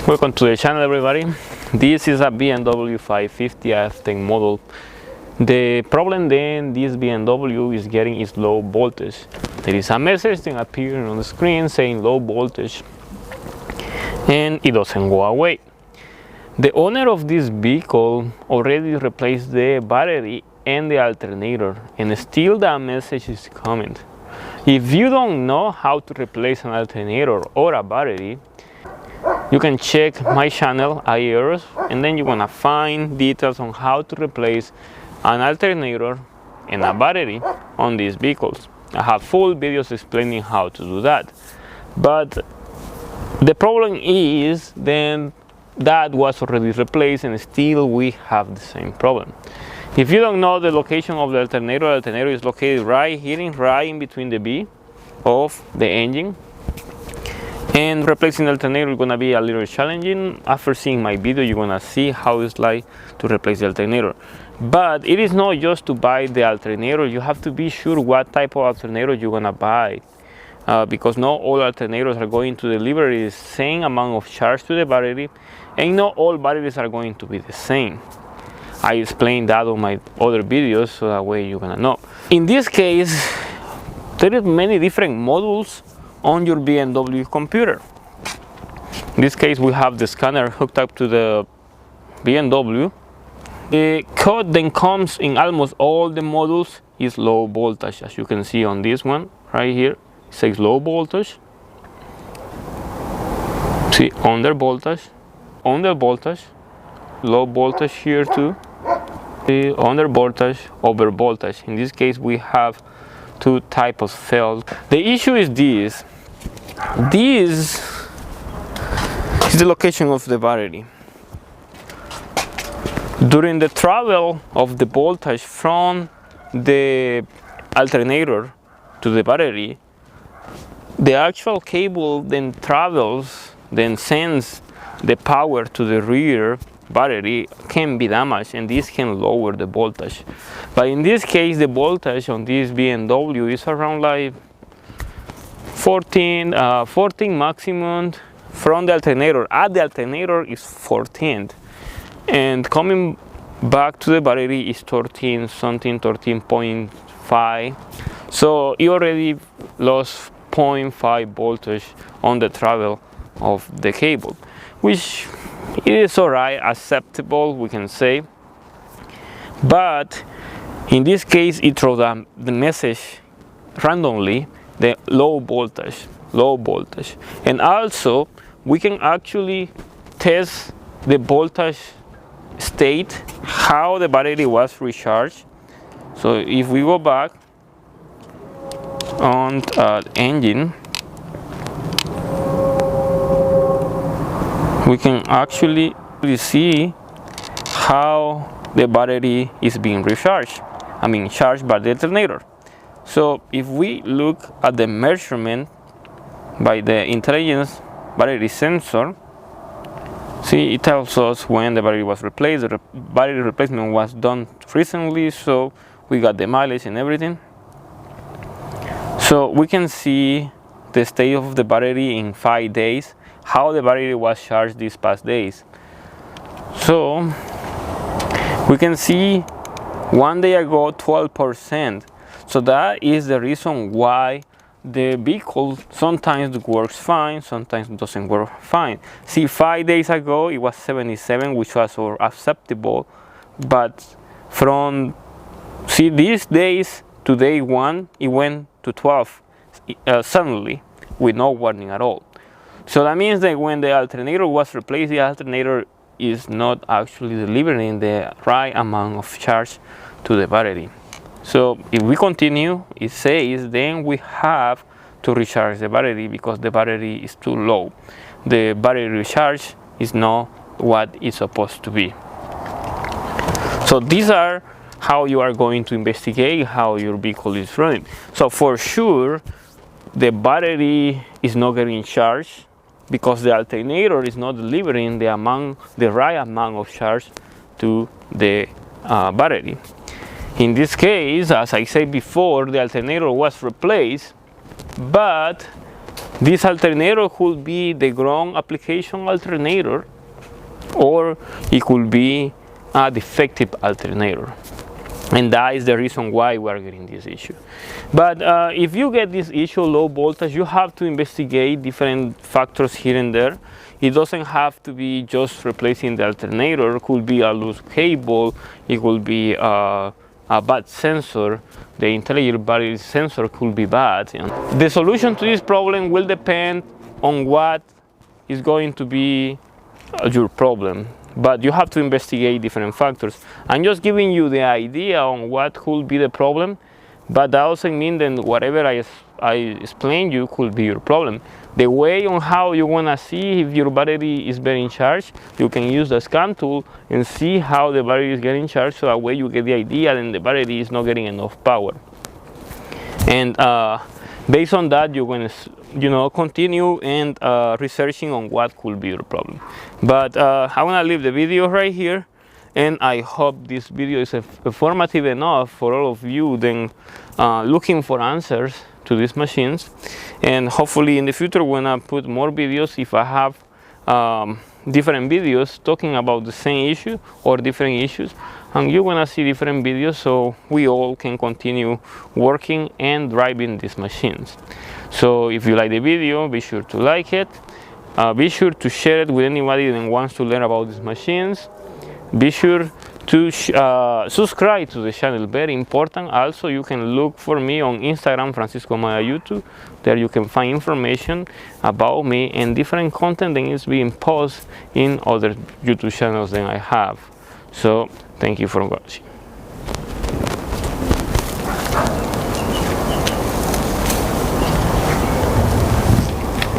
Welcome to the channel, everybody. This is a BMW 550 F10 model. The problem then this BMW is getting is low voltage. There is a message then appearing on the screen saying low voltage, and it doesn't go away. The owner of this vehicle already replaced the battery and the alternator, and still that message is coming. If you don't know how to replace an alternator or a battery, you can check my channel IERs, and then you're gonna find details on how to replace an alternator and a battery on these vehicles. I have full videos explaining how to do that. But the problem is then that was already replaced and still we have the same problem. If you don't know the location of the alternator is located right here, right in between the B of the engine. And replacing the alternator is gonna be a little challenging. After seeing my video, you're gonna see how it's like to replace the alternator. But it is not just to buy the alternator. You have to be sure what type of alternator you're gonna buy, because not all alternators are going to deliver the same amount of charge to the battery, and not all batteries are going to be the same. I explained that on my other videos, so that way you're gonna know. In this case, there are many different modules on your BMW computer. In this case, we have the scanner hooked up to the BMW. The code then comes in almost all the models is low voltage, as you can see on this one right here. It says low voltage. See, under voltage, low voltage here too. See, under voltage, over voltage. In this case, we have two types of cells. The issue is this. This is the location of the battery. During the travel of the voltage from the alternator to the battery, the actual cable then travels, then sends the power to the rear battery, can be damaged, and this can lower the voltage. But in this case, the voltage on this BMW is around like 14 maximum from the alternator. At the alternator is 14, and coming back to the battery is 13 something, 13.5. So you already lost 0.5 voltage on the travel of the cable, which is alright, acceptable, we can say. But in this case, it throws the message randomly, the low voltage. And also we can actually test the voltage state, how the battery was recharged. So if we go back on engine, we can actually see how the battery is being recharged. Charged by the alternator. So if we look at the measurement by the intelligence battery sensor, see, it tells us when the battery was replaced. The battery replacement was done recently, so we got the mileage and everything. So we can see the state of the battery in 5 days, how the battery was charged these past days. So we can see 1 day ago 12%. So that is the reason why the vehicle sometimes works fine, sometimes doesn't work fine. See, 5 days ago it was 77, which was acceptable, but from these days to day one, it went to 12 suddenly, with no warning at all. So that means that when the alternator was replaced, the alternator is not actually delivering the right amount of charge to the battery. So if we continue, it says then we have to recharge the battery because the battery is too low. The battery recharge is not what it's supposed to be. So these are how you are going to investigate how your vehicle is running. So for sure, the battery is not getting charged because the alternator is not delivering the right amount of charge to the battery. In this case, as I said before, the alternator was replaced, but This alternator could be the ground application alternator, or it could be a defective alternator. And that is the reason why we are getting this issue. But if you get this issue, low voltage, you have to investigate different factors here and there. It doesn't have to be just replacing the alternator. It could be a loose cable. It could be a bad sensor. The intelligent battery sensor could be bad. The solution to this problem will depend on what is going to be your problem. But you have to investigate different factors. I'm just giving you the idea on what could be the problem, but that doesn't mean that whatever I explained you could be your problem. The way on how you want to see if your battery is being charged, you can use the scan tool and see how the battery is getting charged, so that way you get the idea that the battery is not getting enough power. And based on that, you're going to continue and researching on what could be your problem. But I'm going to leave the video right here, and I hope this video is informative enough for all of you then looking for answers to these machines. And hopefully in the future, when I put more videos, if I have different videos talking about the same issue or different issues, and you're gonna see different videos, so we all can continue working and driving these machines. So if you like the video, be sure to like it. Be sure to share it with anybody that wants to learn about these machines. Be sure to subscribe to the channel, very important. Also, you can look for me on Instagram, Francisco Maya YouTube. There you can find information about me and different content that is being posted in other YouTube channels that I have. So thank you for watching.